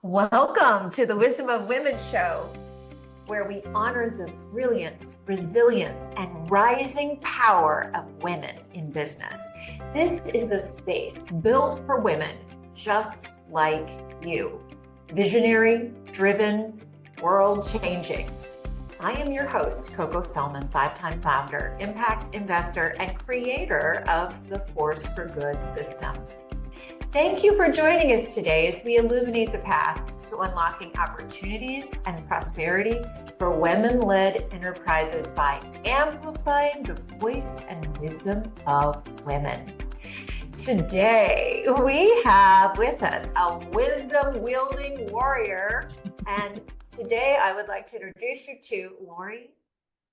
Welcome to the Wisdom of Women show, where we honor the brilliance, resilience, and rising power of women in business. This is a space built for women just like you. Visionary, driven, world-changing. I am your host, Coco Selman, 5-time founder, impact investor, and creator of the Force for Good system. Thank you for joining us today as we illuminate the path to unlocking opportunities and prosperity for women-led enterprises by amplifying the voice and wisdom of women. Today, we have with us a wisdom-wielding warrior, and today I would like to introduce you to Lori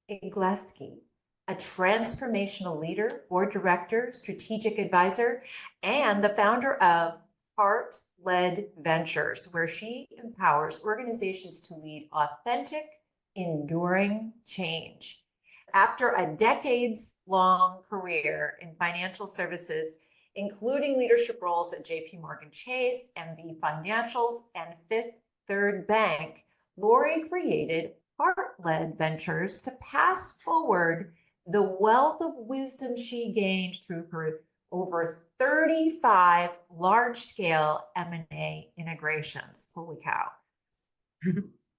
Igleski, a transformational leader, board director, strategic advisor, and the founder of Heart-Led Ventures, where she empowers organizations to lead authentic, enduring change. After a decades-long career in financial services, including leadership roles at JP Morgan Chase, MB Financials, and Fifth Third Bank, Lori created Heart-Led Ventures to pass forward the wealth of wisdom she gained through her over 35 large-scale M&A integrations. Holy cow.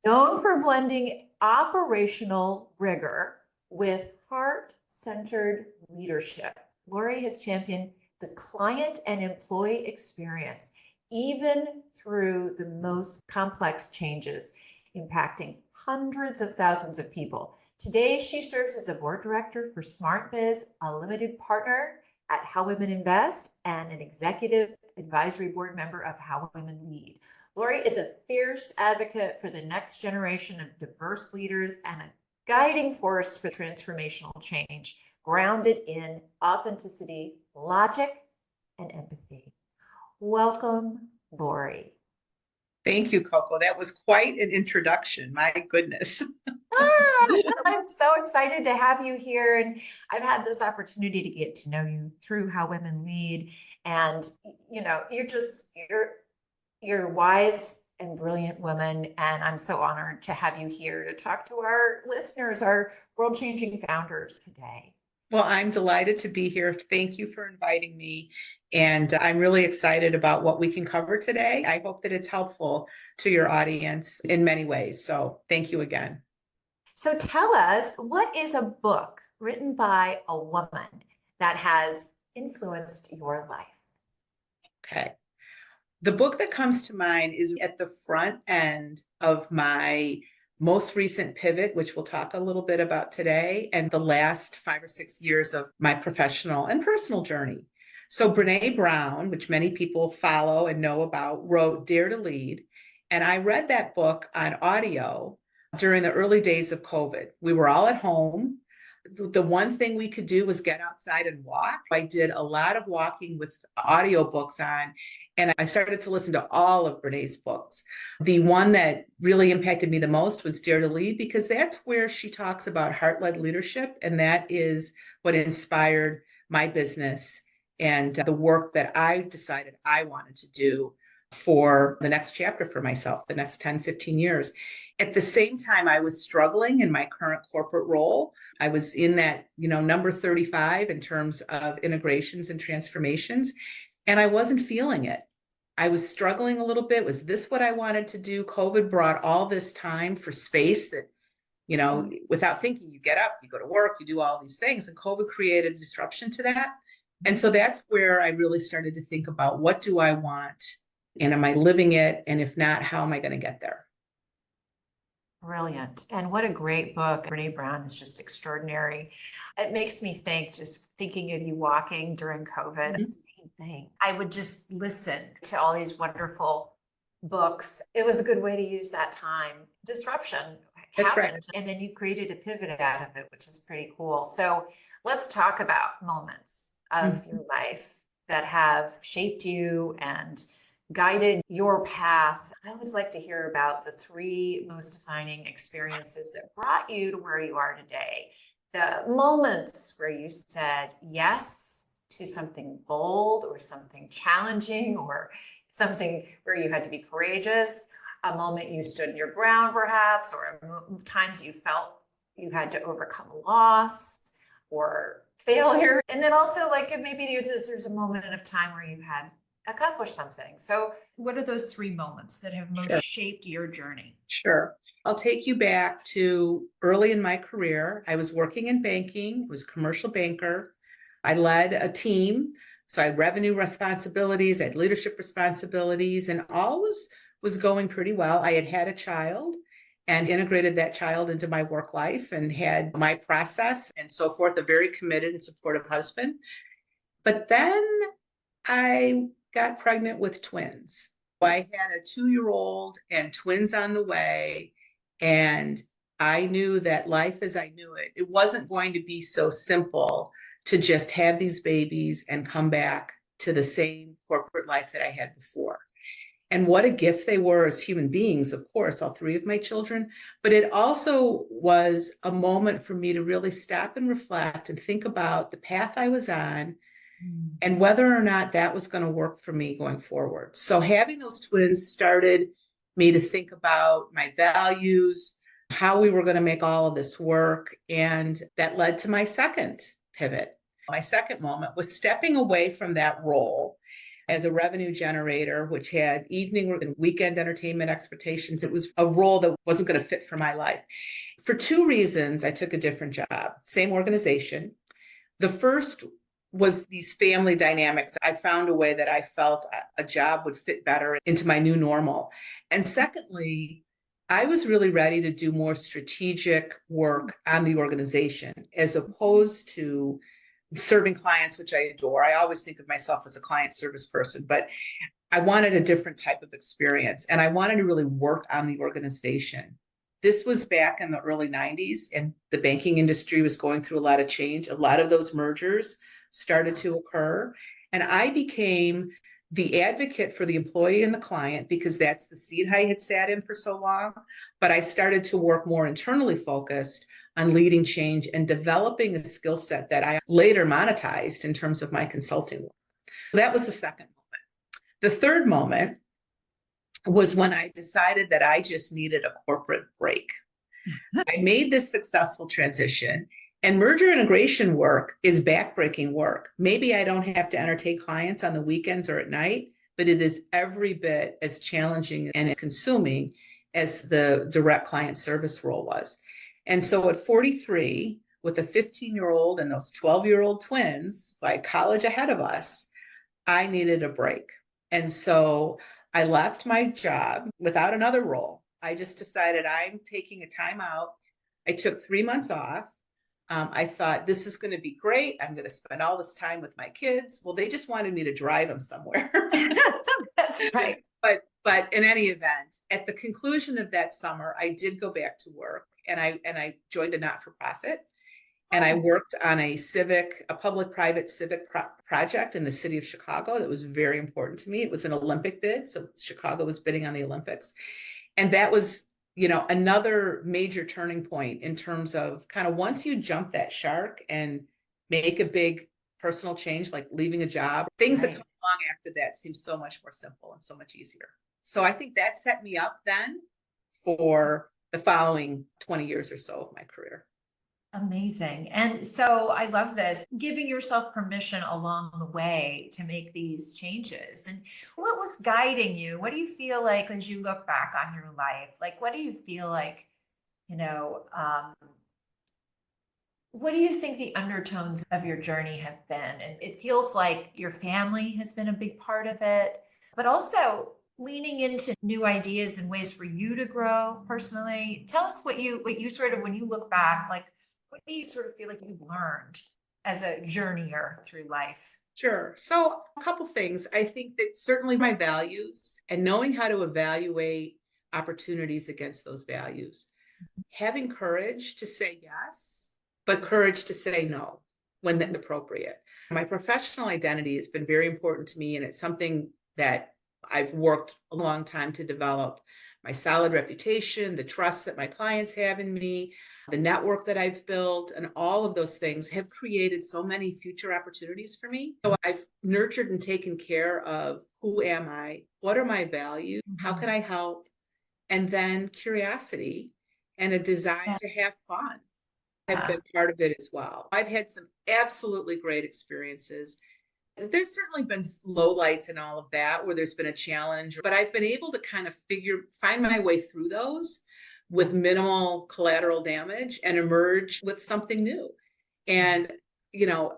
Known for blending operational rigor with heart-centered leadership, Lori has championed the client and employee experience, even through the most complex changes impacting hundreds of thousands of people. Today, she serves as a board director for SmartBiz, a limited partner at How Women Invest, and an executive advisory board member of How Women Lead. Lori is a fierce advocate for the next generation of diverse leaders and a guiding force for transformational change, grounded in authenticity, logic, and empathy. Welcome, Lori. Thank you, Coco. That was quite an introduction. My goodness. I'm so excited to have you here. And I've had this opportunity to get to know you through How Women Lead. And, you know, you're wise and brilliant woman. And I'm so honored to have you here to talk to our listeners, our world-changing founders today. Well, I'm delighted to be here. Thank you for inviting me. And I'm really excited about what we can cover today. I hope that it's helpful to your audience in many ways. So thank you again. So tell us, what is a book written by a woman that has influenced your life? Okay. The book that comes to mind is at the front end of my most recent pivot, which we'll talk a little bit about today, and the last 5 or 6 years of my professional and personal journey. So Brené Brown, which many people follow and know about, wrote Dare to Lead. And I read that book on audio during the early days of COVID. We were all at home. The one thing we could do was get outside and walk. I did a lot of walking with audiobooks on, and I started to listen to all of Brené's books. The one that really impacted me the most was Dare to Lead, because that's where she talks about heart-led leadership, and that is what inspired my business and the work that I decided I wanted to do for the next chapter for myself, the next 10, 15 years. At the same time, I was struggling in my current corporate role. I was in that, number 35 in terms of integrations and transformations, and I wasn't feeling it. I was struggling a little bit. Was this what I wanted to do? COVID brought all this time for space that, without thinking, you get up, you go to work, you do all these things, and COVID created a disruption to that. And so that's where I really started to think about, what do I want? And am I living it? And if not, how am I going to get there? Brilliant. And what a great book. Brené Brown is just extraordinary. It makes me think, just thinking of you walking during COVID, it's the same thing. I would just listen to all these wonderful books. It was a good way to use that time. Disruption happened, right. And then you created a pivot out of it, which is pretty cool. So let's talk about moments of your life that have shaped you and guided your path. I always like to hear about the 3 most defining experiences that brought you to where you are today. The moments where you said yes to something bold or something challenging or something where you had to be courageous, a moment you stood your ground, perhaps, or times you felt you had to overcome a loss or failure. And then also, like, maybe there's a moment of time where you had accomplished something. So, what are those three moments that have most shaped your journey? Sure. I'll take you back to early in my career. I was working in banking, was a commercial banker. I led a team. So I had revenue responsibilities, I had leadership responsibilities, and all was going pretty well. I had a child and integrated that child into my work life and had my process and so forth, a very committed and supportive husband. But then I got pregnant with twins. I had a 2-year-old and twins on the way. And I knew that life as I knew it, it wasn't going to be so simple to just have these babies and come back to the same corporate life that I had before. And what a gift they were as human beings, of course, all three of my children. But it also was a moment for me to really stop and reflect and think about the path I was on and whether or not that was going to work for me going forward. So having those twins started me to think about my values, how we were going to make all of this work. And that led to my second pivot. My second moment was stepping away from that role as a revenue generator, which had evening and weekend entertainment expectations. It was a role that wasn't going to fit for my life. For two reasons, I took a different job, same organization. The first was these family dynamics. I found a way that I felt a job would fit better into my new normal. And secondly, I was really ready to do more strategic work on the organization as opposed to serving clients, which I adore. I always think of myself as a client service person, but I wanted a different type of experience and I wanted to really work on the organization. This was back in the early 90s and the banking industry was going through a lot of change. A lot of those mergers started to occur. And I became the advocate for the employee and the client because that's the seat I had sat in for so long. But I started to work more internally focused on leading change and developing a skill set that I later monetized in terms of my consulting work. That was the second moment. The third moment was when I decided that I just needed a corporate break. I made this successful transition. And merger integration work is backbreaking work. Maybe I don't have to entertain clients on the weekends or at night, but it is every bit as challenging and as consuming as the direct client service role was. And so at 43, with a 15-year-old and those 12-year-old twins by college ahead of us, I needed a break. And so I left my job without another role. I just decided I'm taking a time out. I took 3 months off. I thought this is going to be great. I'm going to spend all this time with my kids. Well, they just wanted me to drive them somewhere. That's right. But in any event, at the conclusion of that summer, I did go back to work and I joined a not-for-profit and I worked on a public-private civic project in the city of Chicago that was very important to me. It was an Olympic bid. So Chicago was bidding on the Olympics. And that was another major turning point in terms of kind of once you jump that shark and make a big personal change, like leaving a job, things that come along after that seem so much more simple and so much easier. So I think that set me up then for the following 20 years or so of my career. Amazing. And so I love this, giving yourself permission along the way to make these changes. And what was guiding you? What do you feel like as you look back on your life? Like, what do you feel like, what do you think the undertones of your journey have been? And it feels like your family has been a big part of it, but also leaning into new ideas and ways for you to grow personally. Tell us what you sort of, when you look back, like, what do you sort of feel like you've learned as a journeyer through life? Sure. So a couple things. I think that certainly my values and knowing how to evaluate opportunities against those values, having courage to say yes, but courage to say no when that's appropriate. My professional identity has been very important to me, and it's something that I've worked a long time to develop. My solid reputation, the trust that my clients have in me, the network that I've built, and all of those things have created so many future opportunities for me. So I've nurtured and taken care of who am I? What are my values? How can I help? and then curiosity and a desire Yes. to have fun have been part of it as well. I've had some absolutely great experiences. There's certainly been lowlights and all of that where there's been a challenge, but I've been able to kind of find my way through those with minimal collateral damage and emerge with something new. And,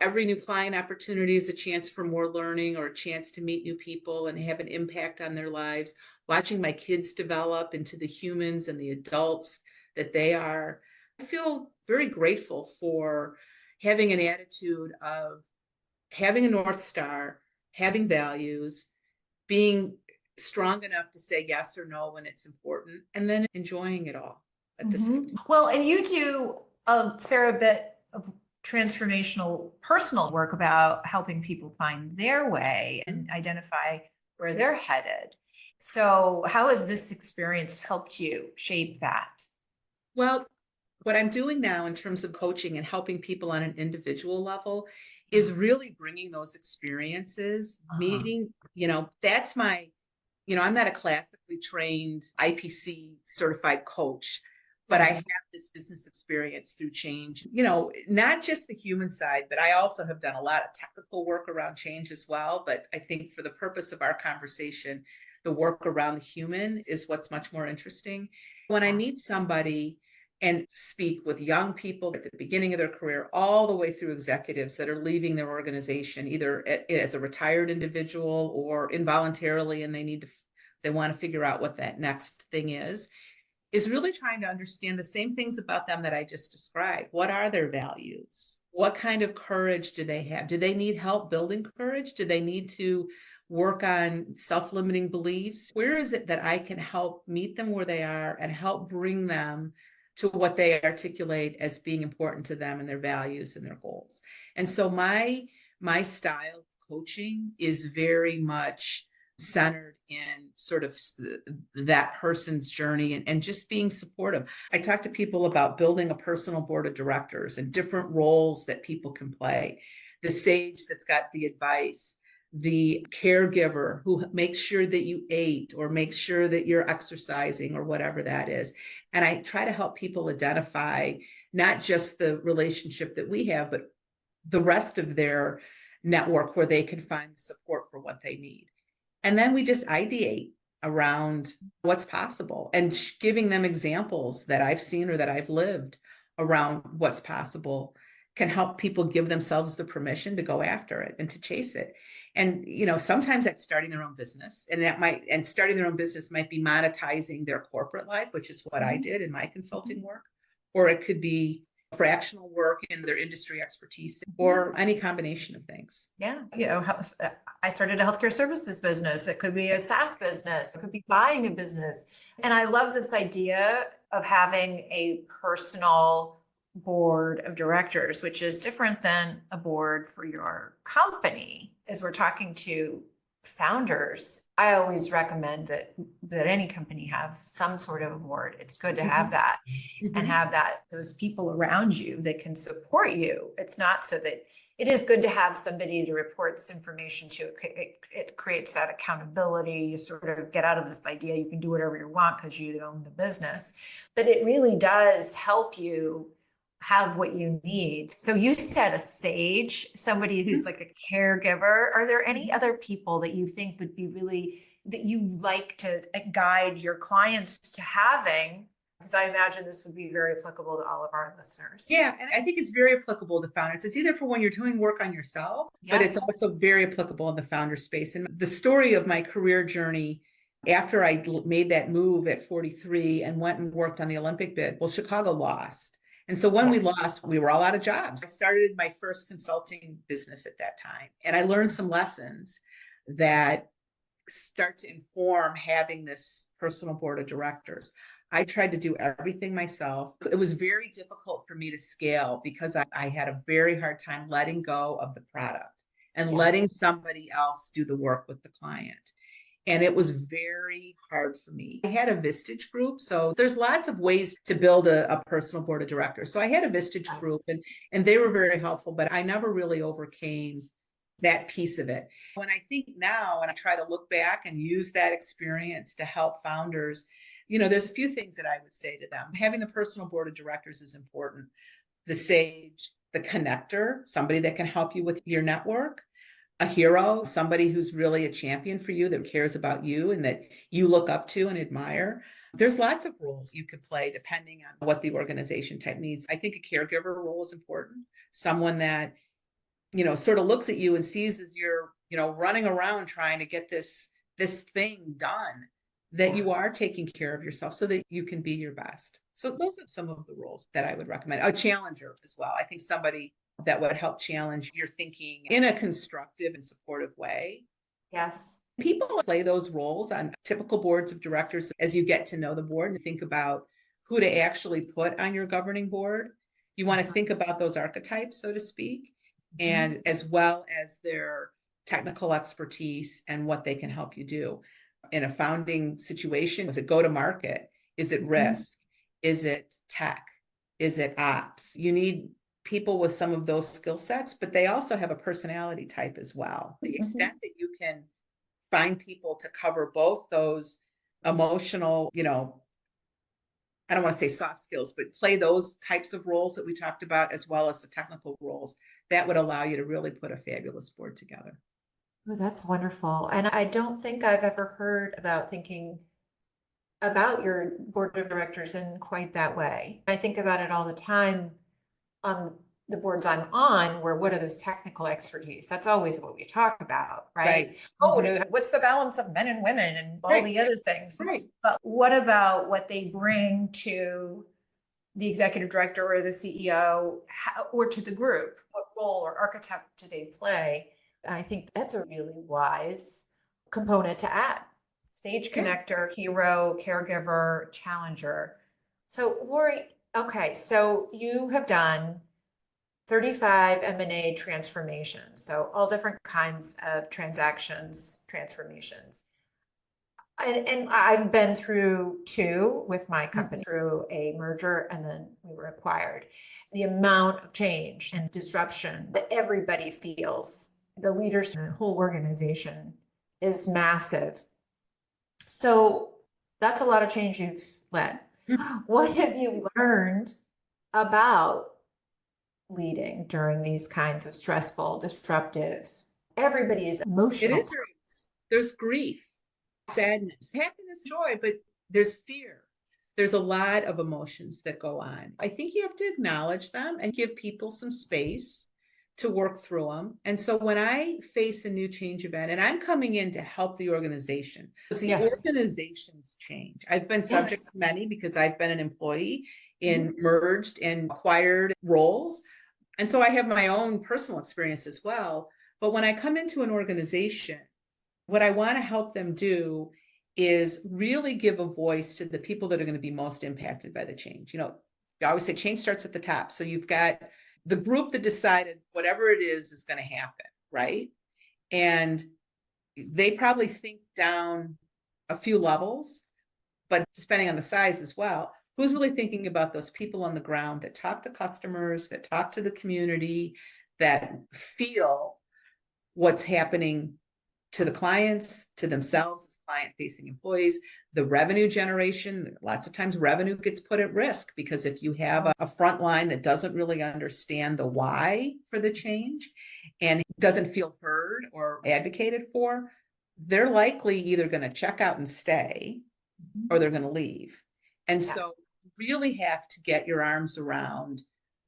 every new client opportunity is a chance for more learning or a chance to meet new people and have an impact on their lives. Watching my kids develop into the humans and the adults that they are, I feel very grateful for having an attitude of having a North Star, having values, being strong enough to say yes or no when it's important, and then enjoying it all at the same time. Well, and you do a fair bit of transformational personal work about helping people find their way and identify where they're headed. So, how has this experience helped you shape that? Well, what I'm doing now in terms of coaching and helping people on an individual level is really bringing those experiences, meeting, that's my, I'm not a classically trained IPC certified coach, but I have this business experience through change, not just the human side, but I also have done a lot of technical work around change as well. But I think for the purpose of our conversation, the work around the human is what's much more interesting. When I meet somebody and speak with young people at the beginning of their career, all the way through executives that are leaving their organization, either as a retired individual or involuntarily, and they want to figure out what that next thing is really trying to understand the same things about them that I just described. What are their values? What kind of courage do they have? Do they need help building courage? Do they need to work on self-limiting beliefs? Where is it that I can help meet them where they are and help bring them to what they articulate as being important to them and their values and their goals? And so my style of coaching is very much centered in sort of that person's journey and just being supportive. I talk to people about building a personal board of directors and different roles that people can play. The sage that's got the advice, the caregiver who makes sure that you ate or makes sure that you're exercising or whatever that is. And I try to help people identify not just the relationship that we have, but the rest of their network where they can find support for what they need. And then we just ideate around what's possible and giving them examples that I've seen or that I've lived around what's possible can help people give themselves the permission to go after it and to chase it. And, sometimes that's starting their own business, and starting their own business might be monetizing their corporate life, which is what I did in my consulting work, or it could be fractional work in their industry expertise, or any combination of things. Yeah. I started a healthcare services business. It could be a SaaS business. It could be buying a business. And I love this idea of having a personal board of directors, which is different than a board for your company. As we're talking to founders, I always recommend that any company have some sort of a board. It's good to have that and have those people around you that can support you. It's not so that it is good to have somebody to report this information to. It creates that accountability. You sort of get out of this idea you can do whatever you want because you own the business, but it really does help you have what you need. So you said a sage, somebody who's like a caregiver. Are there any other people that you think would be really, that you like to guide your clients to having? Because I imagine this would be very applicable to all of our listeners. Yeah, and I think it's very applicable to founders. It's either for when you're doing work on yourself, but it's also very applicable in the founder space. And the story of my career journey after I made that move at 43 and went and worked on the Olympic bid, well, Chicago lost. And so when we lost, we were all out of jobs. I started my first consulting business at that time. And I learned some lessons that start to inform having this personal board of directors. I tried to do everything myself. It was very difficult for me to scale because I had a very hard time letting go of the product and letting somebody else do the work with the client. And it was very hard for me. I had a Vistage group. So there's lots of ways to build a personal board of directors. So I had a Vistage group and they were very helpful, but I never really overcame that piece of it. When I think now and I try to look back and use that experience to help founders, there's a few things that I would say to them. Having the personal board of directors is important. The sage, the connector, somebody that can help you with your network, a hero, somebody who's really a champion for you, that cares about you and that you look up to and admire. There's lots of roles you could play depending on what the organization type needs. I think a caregiver role is important. Someone that, sort of looks at you and sees as you're, running around trying to get this thing done, that you are taking care of yourself so that you can be your best. So those are some of the roles that I would recommend. A challenger as well. I think somebody that would help challenge your thinking in a constructive and supportive way. Yes. People play those roles on typical boards of directors as you get to know the board and think about who to actually put on your governing board. You want to think about those archetypes, so to speak, and as well as their technical expertise and what they can help you do. In a founding situation, is it go to market? Is it risk? Is it tech? Is it ops? You need people with some of those skill sets, but they also have a personality type as well. The extent that you can find people to cover both those emotional, I don't want to say soft skills, but play those types of roles that we talked about, as well as the technical roles, that would allow you to really put a fabulous board together. Oh, that's wonderful. And I don't think I've ever heard about thinking about your board of directors in quite that way. I think about it all the time on the boards I'm on, where what are those technical expertise? That's always what we talk about, right? Oh, what's the balance of men and women and all the other things? Right. But what about what they bring to the executive director or the CEO or to the group? What role or archetype do they play? I think that's a really wise component to add. Sage connector, hero, caregiver, challenger. So Lori, okay, so you have done 35 M&A transformations, so all different kinds of transactions, transformations. And I've been through 2 with my company, through a merger, and then we were acquired. The amount of change and disruption that everybody feels, the leaders, the whole organization, is massive. So that's a lot of change you've led. What have you learned about leading during these kinds of stressful, disruptive, everybody is emotional. There's grief, sadness, happiness, joy, but there's fear. There's a lot of emotions that go on. I think you have to acknowledge them and give people some space to work through them. And so when I face a new change event, and I'm coming in to help the organization, see, organizations change. I've been subject to many because I've been an employee in merged and acquired roles. And so I have my own personal experience as well. But when I come into an organization, what I want to help them do is really give a voice to the people that are going to be most impacted by the change. I always say change starts at the top. So you've got the group that decided whatever it is going to happen, right? And they probably think down a few levels, but depending on the size as well, who's really thinking about those people on the ground that talk to customers, that talk to the community, that feel what's happening to the clients, to themselves as client-facing employees, the revenue generation. Lots of times revenue gets put at risk because if you have a front line that doesn't really understand the why for the change and doesn't feel heard or advocated for, they're likely either going to check out and stay or they're going to leave. And so really have to get your arms around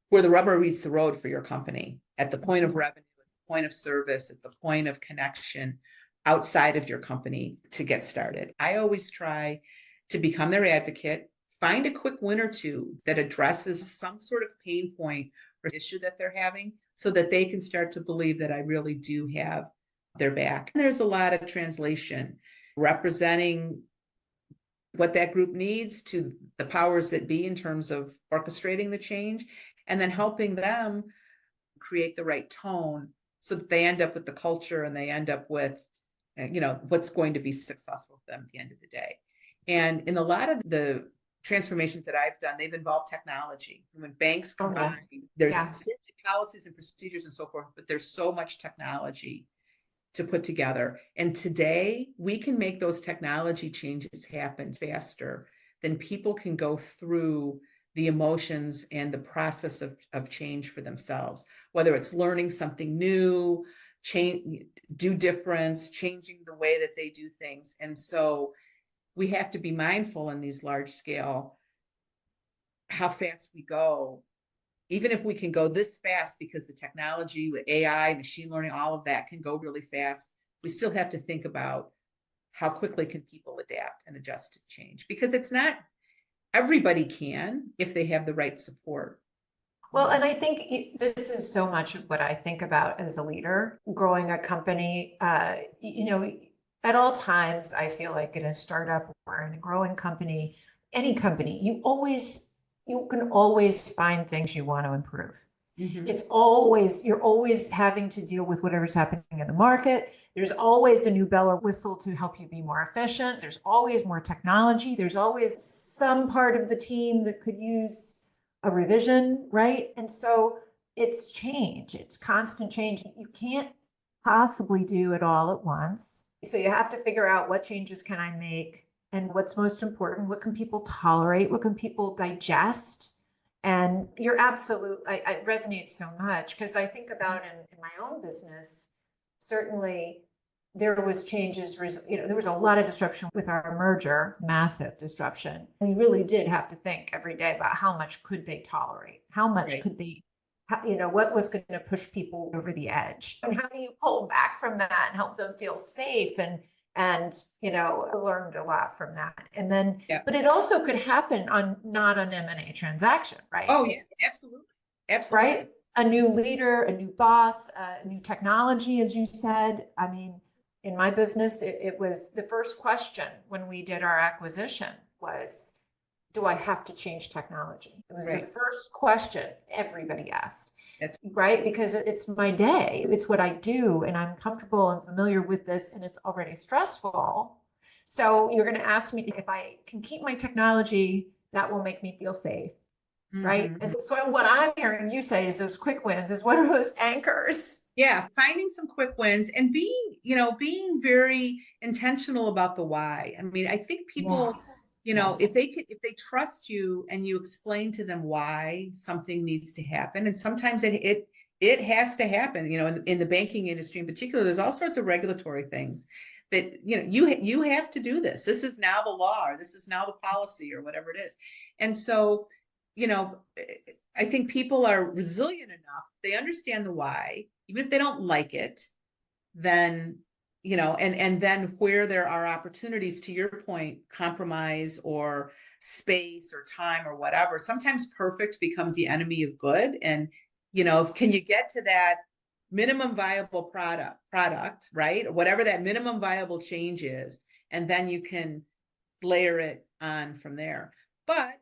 where the rubber meets the road for your company, at the point of revenue, at the point of service, at the point of connection outside of your company to get started. I always try to become their advocate, find a quick win or two that addresses some sort of pain point or issue that they're having so that they can start to believe that I really do have their back. And there's a lot of translation representing what that group needs to the powers that be in terms of orchestrating the change, and then helping them create the right tone so that they end up with the culture and they end up with, what's going to be successful for them at the end of the day. And in a lot of the transformations that I've done, they've involved technology. When banks combine, there's policies and procedures and so forth, but there's so much technology to put together. And today we can make those technology changes happen faster then people can go through the emotions and the process of change for themselves, whether it's learning something new, change, do difference, changing the way that they do things. And so we have to be mindful in these large scale how fast we go. Even if we can go this fast because the technology with AI, machine learning, all of that can go really fast, we still have to think about how quickly can people adapt and adjust to change, because it's not everybody can if they have the right support. Well, and I think this is so much of what I think about as a leader, growing a company. At all times, I feel like in a startup or in a growing company, any company, you can always find things you want to improve. It's always, you're always having to deal with whatever's happening in the market. There's always a new bell or whistle to help you be more efficient. There's always more technology. There's always some part of the team that could use a revision, right? And so it's change, it's constant change. You can't possibly do it all at once. So you have to figure out what changes can I make and what's most important, what can people tolerate, what can people digest. And you're absolute, it resonates so much because I think about in my own business, certainly there was changes, there was a lot of disruption with our merger, massive disruption. We really did have to think every day about how much could they tolerate? How much Right. could they, what was going to push people over the edge? And how do you pull back from that and help them feel safe I learned a lot from that. And then, Yeah. but it also could happen on not an M&A transaction, right? Oh, yeah, absolutely. Absolutely. Right? A new leader, a new boss, new technology, as you said. I mean, in my business, it was the first question when we did our acquisition was, do I have to change technology? It was the Right. first question everybody asked. That's Right? Because it's my day, it's what I do, and I'm comfortable and familiar with this, and it's already stressful. So you're going to ask me if I can keep my technology, that will make me feel safe. Right. And so what I'm hearing you say is those quick wins is one of those anchors. Yeah, finding some quick wins and being very intentional about the why. I mean, I think people, Yes. if they trust you and you explain to them why something needs to happen, and sometimes it has to happen, in the banking industry in particular, there's all sorts of regulatory things that, you have to do this. This is now the law, or this is now the policy, or whatever it is. And so, I think people are resilient enough. They understand the why, even if they don't like it, then, and then where there are opportunities, to your point, compromise or space or time or whatever, sometimes perfect becomes the enemy of good. And, can you get to that minimum viable product, right? Or whatever that minimum viable change is, and then you can layer it on from there. But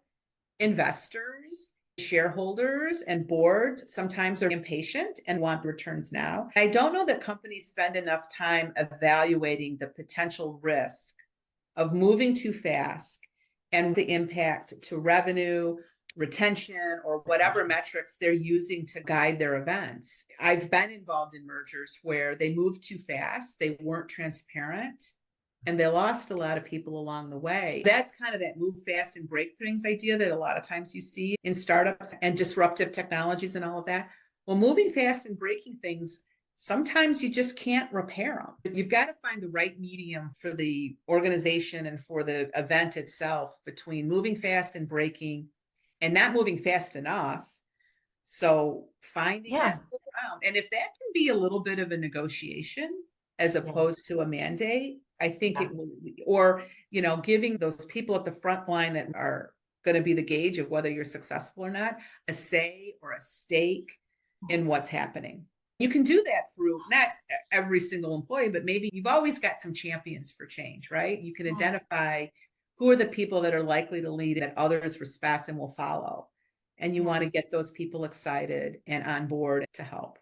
investors, shareholders, and boards sometimes are impatient and want returns now. I don't know that companies spend enough time evaluating the potential risk of moving too fast and the impact to revenue, retention, or whatever metrics they're using to guide their events. I've been involved in mergers where they moved too fast, they weren't transparent, and they lost a lot of people along the way. That's kind of that move fast and break things idea that a lot of times you see in startups and disruptive technologies and all of that. Well, moving fast and breaking things, sometimes you just can't repair them. You've got to find the right medium for the organization and for the event itself between moving fast and breaking and not moving fast enough. So finding that around. And if that can be a little bit of a negotiation as opposed to a mandate, I think it will, or, giving those people at the front line that are going to be the gauge of whether you're successful or not, a say or a stake in what's happening. You can do that through not every single employee, but maybe you've always got some champions for change, right? You can identify who are the people that are likely to lead that others respect and will follow. And you want to get those people excited and on board to help.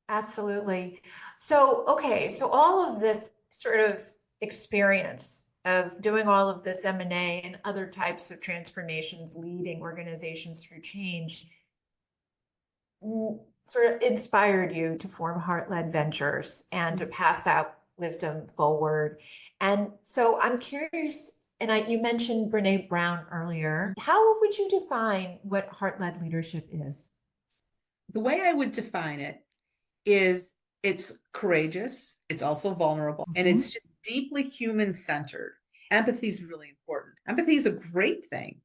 Absolutely. So, okay, so all of this sort of experience of doing all of this M&A and other types of transformations, leading organizations through change, sort of inspired you to form Heart-Led Ventures and to pass that wisdom forward. And so I'm curious, And you mentioned Brene Brown earlier. How would you define what heart-led leadership is? The way I would define it is it's courageous, it's also vulnerable, and Mhm. it's just deeply human-centered. Empathy is really important. Empathy is a great thing.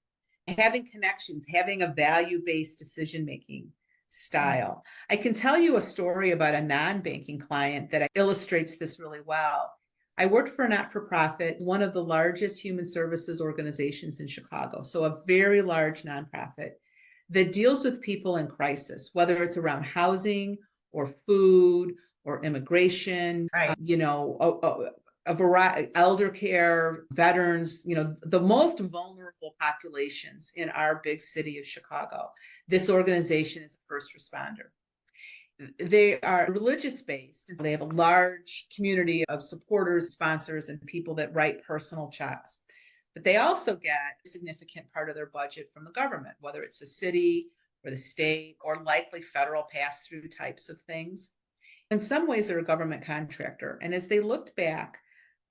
Having connections, having a value-based decision-making style. I can tell you a story about a non-banking client that illustrates this really well. I worked for a not-for-profit, one of the largest human services organizations in Chicago, so a very large nonprofit that deals with people in crisis, whether it's around housing or food or immigration, Right. a variety, elder care, veterans, the most vulnerable populations in our big city of Chicago. This organization is a first responder. They are religious based, and so they have a large community of supporters, sponsors, and people that write personal checks. But they also get a significant part of their budget from the government, whether it's the city or the state or likely federal pass-through types of things. In some ways, they're a government contractor. And as they looked back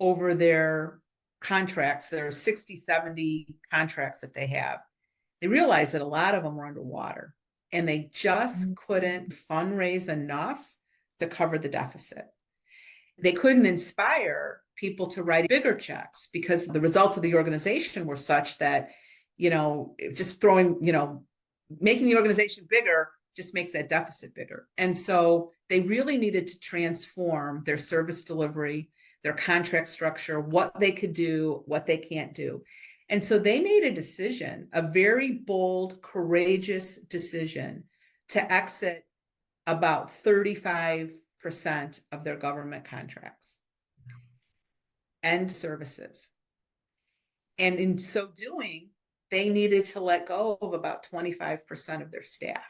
over their contracts, there are 60, 70 contracts that they have, they realized that a lot of them were underwater and they just couldn't fundraise enough to cover the deficit. They couldn't inspire people to write bigger checks because the results of the organization were such that, just making the organization bigger just makes that deficit bigger. And so they really needed to transform their service delivery, their contract structure, what they could do, what they can't do. And so they made a decision, a very bold, courageous decision to exit about 35% of their government contracts and services. And in so doing, they needed to let go of about 25% of their staff.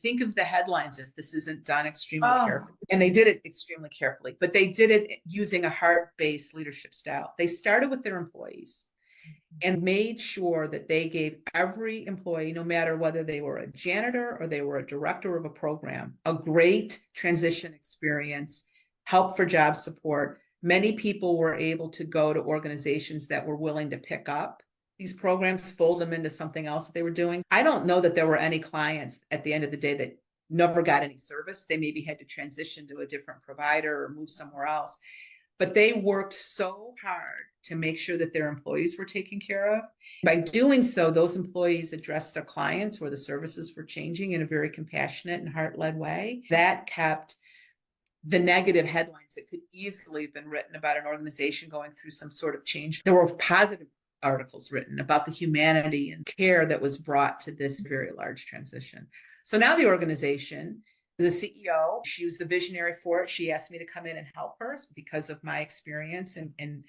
Think of the headlines if this isn't done extremely carefully. And they did it extremely carefully, but they did it using a heart-based leadership style. They started with their employees and made sure that they gave every employee, no matter whether they were a janitor or they were a director of a program, a great transition experience, help for job support. Many people were able to go to organizations that were willing to pick up these programs, fold them into something else that they were doing. I don't know that there were any clients at the end of the day that never got any service. They maybe had to transition to a different provider or move somewhere else. But they worked so hard to make sure that their employees were taken care of. By doing so, those employees addressed their clients where the services were changing in a very compassionate and heart-led way. That kept the negative headlines that could easily have been written about an organization going through some sort of change. There were positive articles written about the humanity and care that was brought to this very large transition. So now the organization, the CEO, she was the visionary for it. She asked me to come in and help her because of my experience in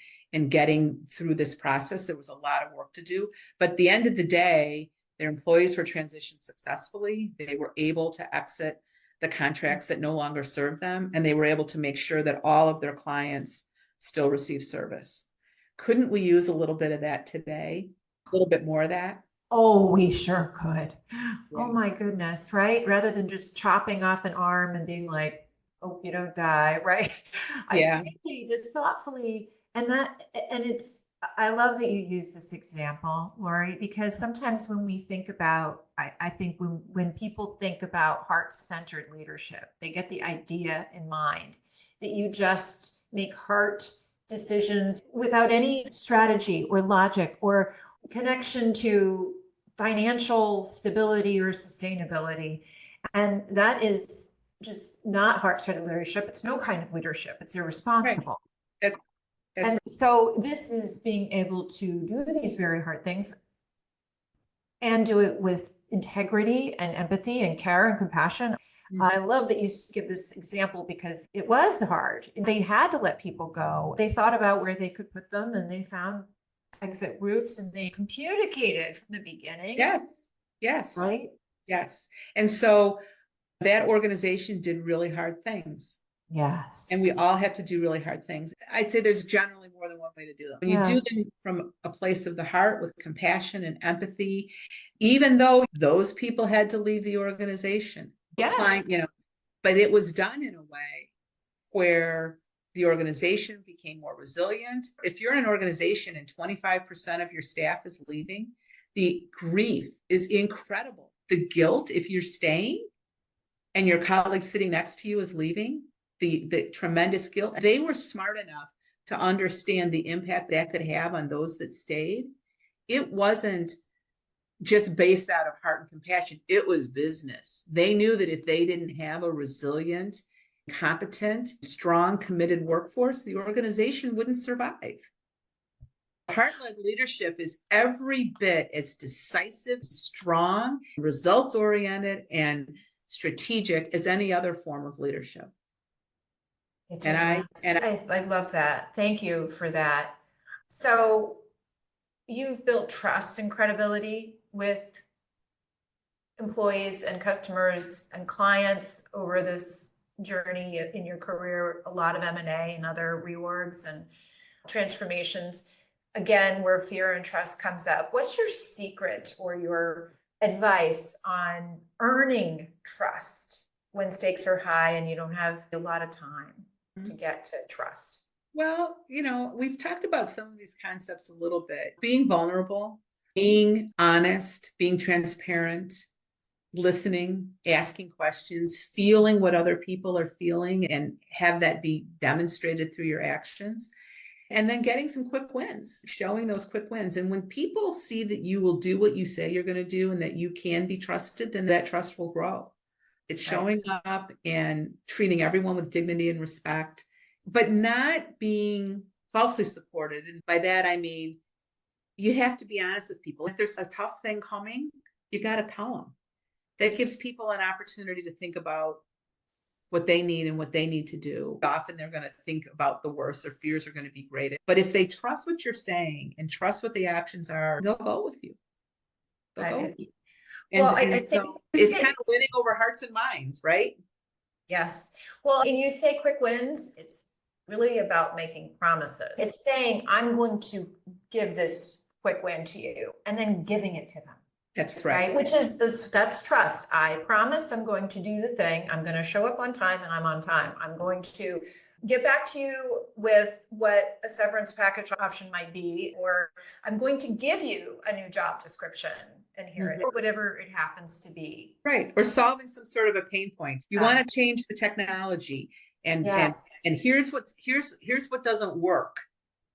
getting through this process. There was a lot of work to do. But at the end of the day, their employees were transitioned successfully. They were able to exit the contracts that no longer serve them, and they were able to make sure that all of their clients still receive service. Couldn't we use a little bit of that today? A little bit more of that? Oh, we sure could. Yeah. Oh my goodness, right? Rather than just chopping off an arm and being like, oh, you don't die, right? Yeah. I really just thoughtfully, I love that you use this example, Lori, because sometimes when we think about, I think when people think about heart-centered leadership, they get the idea in mind that you just make heart decisions without any strategy or logic or connection to financial stability or sustainability. And that is just not heart-centered leadership. It's no kind of leadership. It's irresponsible. Right. And so this is being able to do these very hard things and do it with integrity and empathy and care and compassion. I love that you give this example because it was hard. They had to let people go. They thought about where they could put them and they found exit routes and they communicated from the beginning. Yes. Right? Yes. And so that organization did really hard things. Yes. And we all have to do really hard things. I'd say there's generally more than one way to do them. When you do them from a place of the heart with compassion and empathy, even though those people had to leave the organization, but it was done in a way where The organization became more resilient. If you're in an organization and 25% of your staff is leaving, the grief is incredible. The guilt, if you're staying and your colleague sitting next to you is leaving, the tremendous guilt. They were smart enough to understand the impact that could have on those that stayed. It wasn't just based out of heart and compassion. It was business. They knew that if they didn't have a resilient, competent, strong, committed workforce, the organization wouldn't survive. Heart-led leadership is every bit as decisive, strong, results-oriented, and strategic as any other form of leadership. I love that. Thank you for that. So you've built trust and credibility with employees and customers and clients over this journey in your career, a lot of M&A and other reorgs and transformations. Again, where fear and trust comes up. What's your secret or your advice on earning trust when stakes are high and you don't have a lot of time to get to trust? Well, we've talked about some of these concepts a little bit. Being vulnerable, being honest, being transparent, listening, asking questions, feeling what other people are feeling, and have that be demonstrated through your actions. And then getting some quick wins, showing those quick wins. And when people see that you will do what you say you're going to do and that you can be trusted, then that trust will grow. It's showing up and treating everyone with dignity and respect, but not being falsely supported. And by that, I mean, you have to be honest with people. If there's a tough thing coming, you got to tell them. That gives people an opportunity to think about what they need and what they need to do. Often they're going to think about the worst. Their fears are going to be great. But if they trust what you're saying and trust what the actions are, they'll go with you. They'll go with you. Well, I think so it's kind of winning over hearts and minds, right? Yes. Well, and you say quick wins, it's really about making promises. It's saying, I'm going to give this quick win to you and then giving it to them. That's right. Which is that's trust. I promise I'm going to do the thing. I'm going to show up on time and I'm on time. I'm going to get back to you with what a severance package option might be, or I'm going to give you a new job description and hear it, or whatever it happens to be. Right. Or solving some sort of a pain point. You want to change the technology and here's what doesn't work.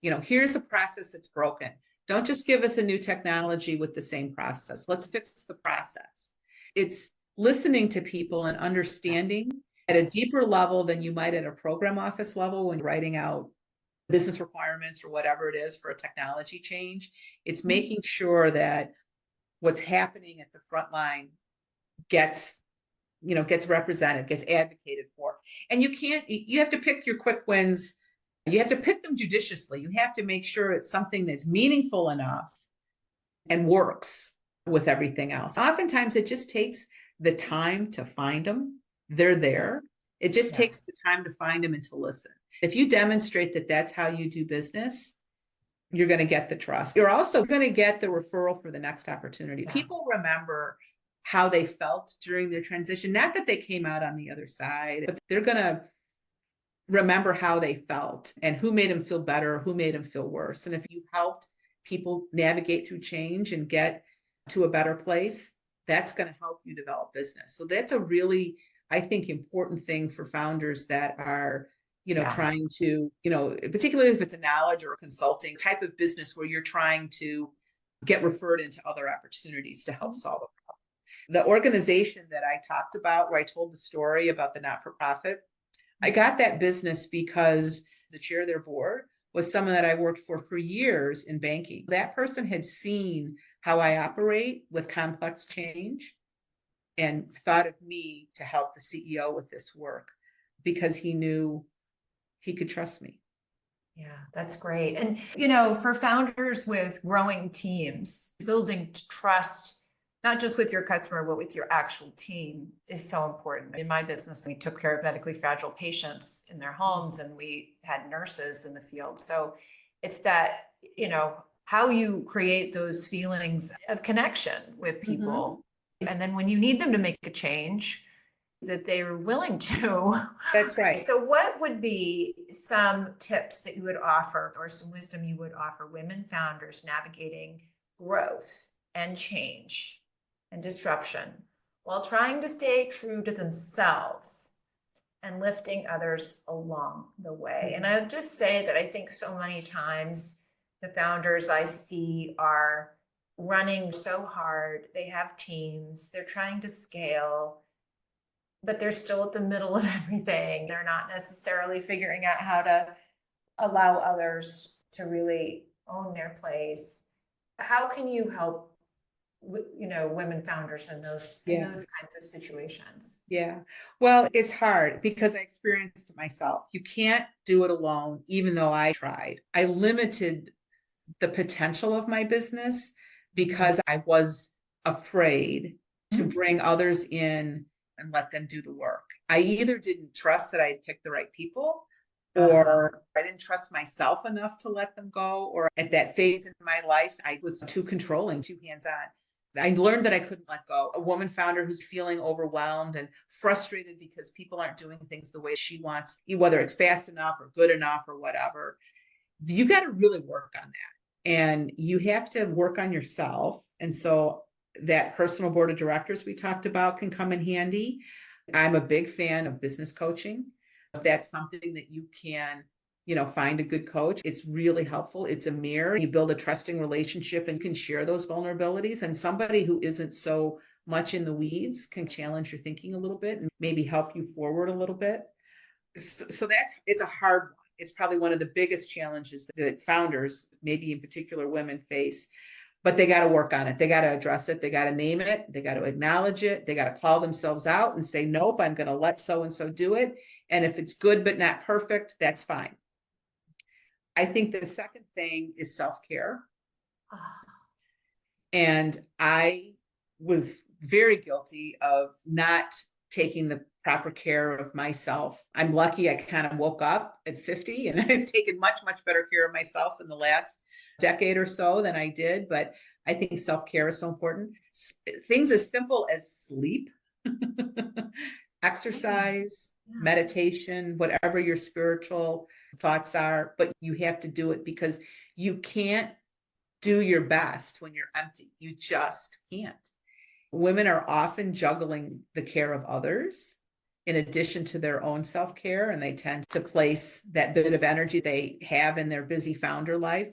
Here's a process that's broken. Don't just give us a new technology with the same process. Let's fix the process. It's listening to people and understanding at a deeper level than you might at a program office level when you're writing out business requirements or whatever it is for a technology change. It's making sure that what's happening at the front line gets represented, gets advocated for. And you have to pick your quick wins. You have to pick them judiciously. You have to make sure it's something that's meaningful enough and works with everything else. Oftentimes, it just takes the time to find them. They're there. It just takes the time to find them and to listen. If you demonstrate that that's how you do business, you're going to get the trust. You're also going to get the referral for the next opportunity. People remember how they felt during their transition. Not that they came out on the other side, but they're going to remember how they felt and who made them feel better, who made them feel worse. And if you helped people navigate through change and get to a better place, that's going to help you develop business. So that's a really, I think, important thing for founders that are, trying to, particularly if it's a knowledge or a consulting type of business where you're trying to get referred into other opportunities to help solve a problem. The organization that I talked about, where I told the story about the not-for-profit, I got that business because the chair of their board was someone that I worked for years in banking. That person had seen how I operate with complex change and thought of me to help the CEO with this work because he knew he could trust me. Yeah, that's great. And, for founders with growing teams, building trust, not just with your customer, but with your actual team is so important. In my business, we took care of medically fragile patients in their homes and we had nurses in the field. So it's that, how you create those feelings of connection with people. And then when you need them to make a change, that they were willing to. That's right. So, what would be some tips that you would offer or some wisdom you would offer women founders navigating growth and change and disruption while trying to stay true to themselves and lifting others along the way? And I would just say that I think so many times the founders I see are running so hard. They have teams, they're trying to scale, but they're still at the middle of everything. They're not necessarily figuring out how to allow others to really own their place. How can you help, women founders in those kinds of situations? Yeah. Well, it's hard because I experienced it myself. You can't do it alone, even though I tried. I limited the potential of my business because I was afraid to bring others in and let them do the work. I either didn't trust that I'd picked the right people, or I didn't trust myself enough to let them go. Or at that phase in my life, I was too controlling, too hands-on. I learned that I couldn't let go. A woman founder who's feeling overwhelmed and frustrated because people aren't doing things the way she wants, whether it's fast enough or good enough or whatever, you got to really work on that. And you have to work on yourself. And so that personal board of directors we talked about can come in handy. I'm a big fan of business coaching. If that's something that you can, find a good coach, it's really helpful. It's a mirror. You build a trusting relationship and can share those vulnerabilities. And somebody who isn't so much in the weeds can challenge your thinking a little bit and maybe help you forward a little bit. So that it's a hard one. It's probably one of the biggest challenges that founders, maybe in particular women, face. But they got to work on it. They got to address it. They got to name it. They got to acknowledge it. They got to call themselves out and say, nope, I'm going to let so-and-so do it. And if it's good but not perfect, that's fine. I think the second thing is self-care. And I was very guilty of not taking the proper care of myself. I'm lucky I kind of woke up at 50 and I've taken much, much better care of myself in the last decade or so than I did. But I think self-care is so important. Things as simple as sleep, exercise, meditation, whatever your spiritual thoughts are, but you have to do it because you can't do your best when you're empty. You just can't. Women are often juggling the care of others in addition to their own self-care, and they tend to place that bit of energy they have in their busy founder life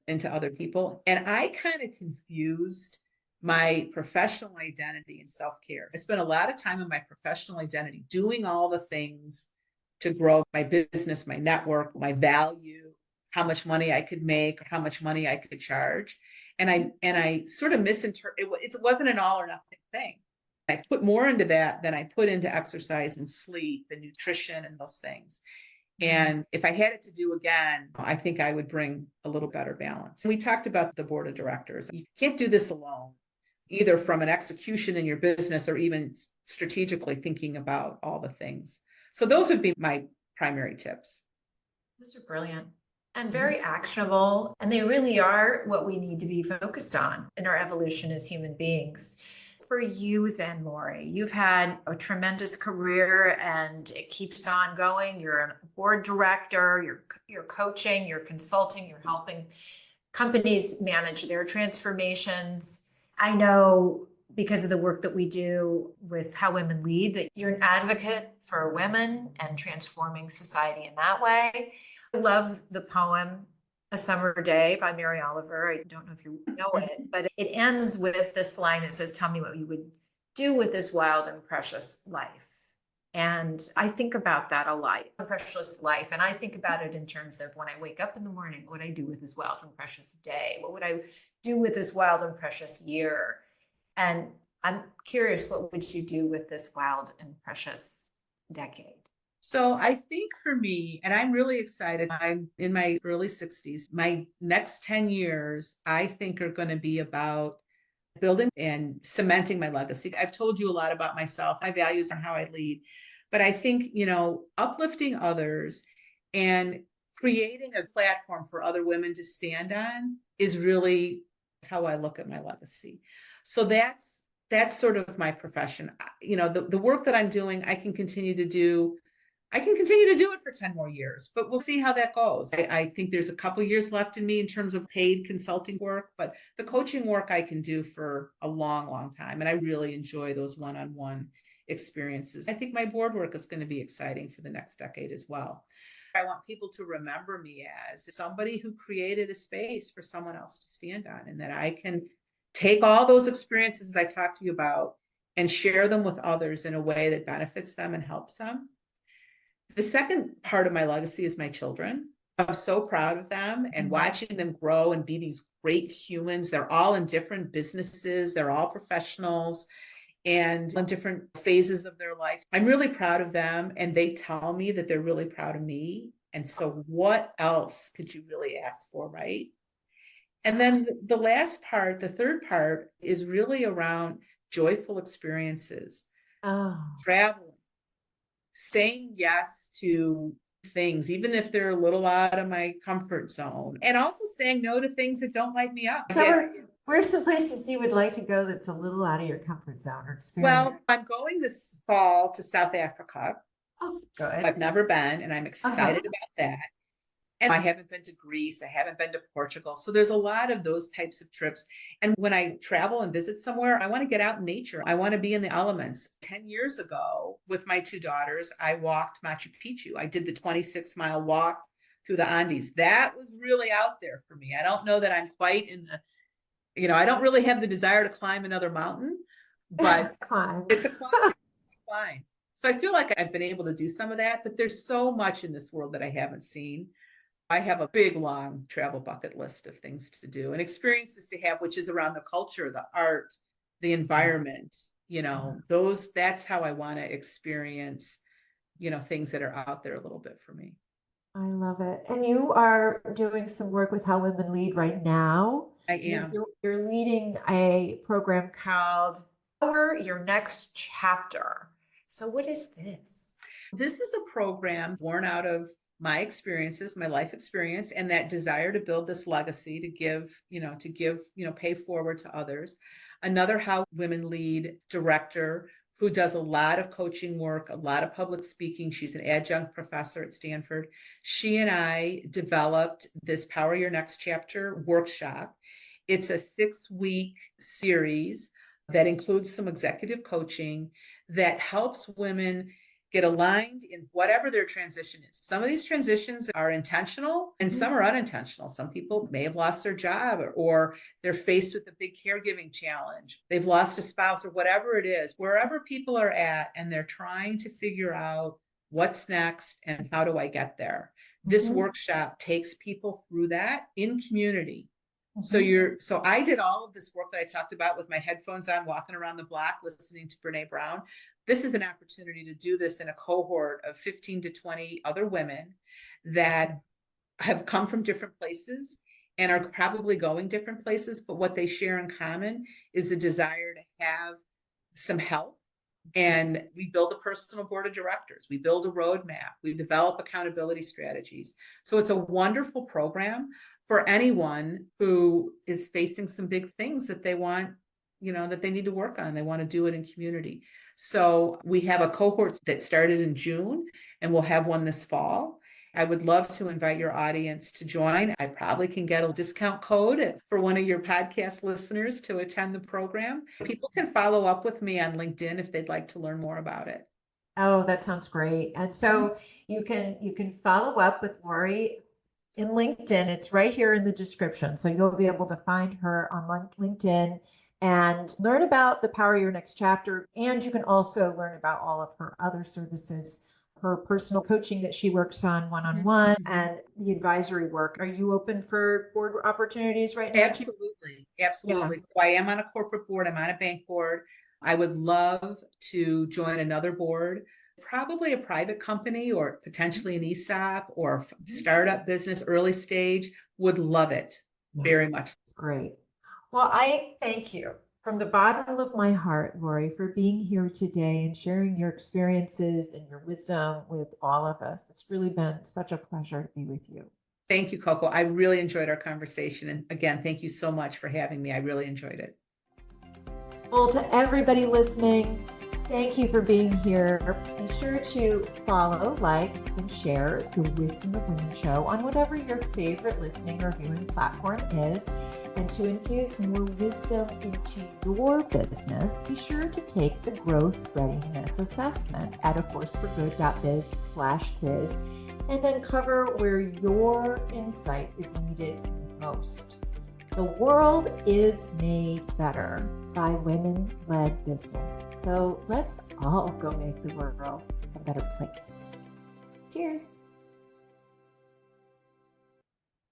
into other people. And I kind of confused my professional identity and self-care. I spent a lot of time in my professional identity doing all the things to grow my business, my network, my value, how much money I could make, or how much money I could charge. And I sort of misinterpreted it wasn't an all or nothing thing. I put more into that than I put into exercise and sleep and nutrition and those things. And if I had it to do again, I think I would bring a little better balance. We talked about the board of directors. You can't do this alone, either from an execution in your business or even strategically thinking about all the things. So those would be my primary tips. Those are brilliant and very actionable. And they really are what we need to be focused on in our evolution as human beings. For you then, Lori, you've had a tremendous career and it keeps on going. You're a board director, you're coaching, you're consulting, you're helping companies manage their transformations. I know because of the work that we do with How Women Lead that you're an advocate for women and transforming society in that way. I love the poem A Summer Day by Mary Oliver. I don't know if you know it, but it ends with this line. It says, tell me what you would do with this wild and precious life. And I think about that a lot, a precious life. And I think about it in terms of when I wake up in the morning, what would I do with this wild and precious day? What would I do with this wild and precious year? And I'm curious, what would you do with this wild and precious decade? So I think for me, and I'm really excited, I'm in my early 60s. My next 10 years, I think are going to be about building and cementing my legacy. I've told you a lot about myself, my values, and how I lead. But I think, uplifting others and creating a platform for other women to stand on is really how I look at my legacy. So that's that's sort of my profession. The work that I'm doing, I can continue to do. I can continue to do it for 10 more years, but we'll see how that goes. I think there's a couple years left in me in terms of paid consulting work, but the coaching work I can do for a long, long time. And I really enjoy those one-on-one experiences. I think my board work is going to be exciting for the next decade as well. I want people to remember me as somebody who created a space for someone else to stand on, and that I can take all those experiences I talked to you about and share them with others in a way that benefits them and helps them. The second part of my legacy is my children. I'm so proud of them and watching them grow and be these great humans. They're all in different businesses. They're all professionals and in different phases of their life. I'm really proud of them, and they tell me that they're really proud of me. And so what else could you really ask for, right? And then the last part, the third part, is really around joyful experiences, traveling, saying yes to things, even if they're a little out of my comfort zone, and also saying no to things that don't light me up. So where's some places you would like to go that's a little out of your comfort zone or experience? Well, I'm going this fall to South Africa. Oh, good. I've never been, and I'm excited about that. And I haven't been to Greece. I haven't been to Portugal. So there's a lot of those types of trips. And when I travel and visit somewhere, I want to get out in nature. I want to be in the elements. 10 years ago, with my two daughters, I walked Machu Picchu. I did the 26-mile walk through the Andes. That was really out there for me. I don't know that I'm quite in the, I don't really have the desire to climb another mountain, but it's a climb. It's a climb. So I feel like I've been able to do some of that, but there's so much in this world that I haven't seen. I have a big, long travel bucket list of things to do and experiences to have, which is around the culture, the art, the environment, that's how I want to experience, things that are out there a little bit for me. I love it. And you are doing some work with How Women Lead right now. I am. You're leading a program called Your Next Chapter. So what is this? This is a program born out of my experiences, my life experience, and that desire to build this legacy, to give, pay forward to others. Another How Women Lead director who does a lot of coaching work, a lot of public speaking. She's an adjunct professor at Stanford. She and I developed this Power Your Next Chapter workshop. It's a 6-week series that includes some executive coaching that helps women get aligned in whatever their transition is. Some of these transitions are intentional and some are unintentional. Some people may have lost their job or they're faced with a big caregiving challenge. They've lost a spouse or whatever it is, wherever people are at, and they're trying to figure out what's next and how do I get there. This workshop takes people through that in community. So I did all of this work that I talked about with my headphones on, walking around the block, listening to Brene Brown. This is an opportunity to do this in a cohort of 15 to 20 other women that have come from different places and are probably going different places, but what they share in common is the desire to have some help. And we build a personal board of directors. We build a roadmap. We develop accountability strategies. So it's a wonderful program for anyone who is facing some big things that they want, that they need to work on. They want to do it in community. So we have a cohort that started in June, and we'll have one this fall. I would love to invite your audience to join. I probably can get a discount code for one of your podcast listeners to attend the program. People can follow up with me on LinkedIn if they'd like to learn more about it. Oh, that sounds great. And so you can follow up with Lori in LinkedIn. It's right here in the description. So you'll be able to find her on LinkedIn and learn about the Power Your Next Chapter. And you can also learn about all of her other services, her personal coaching that she works on one-on-one and the advisory work. Are you open for board opportunities right now? Absolutely. Absolutely. Yeah. I am on a corporate board. I'm on a bank board. I would love to join another board, probably a private company or potentially an ESOP or startup business, early stage. Would love it very much. That's great. Well, I thank you from the bottom of my heart, Lori, for being here today and sharing your experiences and your wisdom with all of us. It's really been such a pleasure to be with you. Thank you, Coco. I really enjoyed our conversation. And again, thank you so much for having me. I really enjoyed it. Well, to everybody listening, thank you for being here. Be sure to follow, like, and share the Wisdom of Women show on whatever your favorite listening or viewing platform is. And to infuse more wisdom into your business, be sure to take the Growth Readiness Assessment at aforceforgood.biz/quiz, and then cover where your insight is needed most. The world is made better by women-led business. So let's all go make the world a better place. Cheers.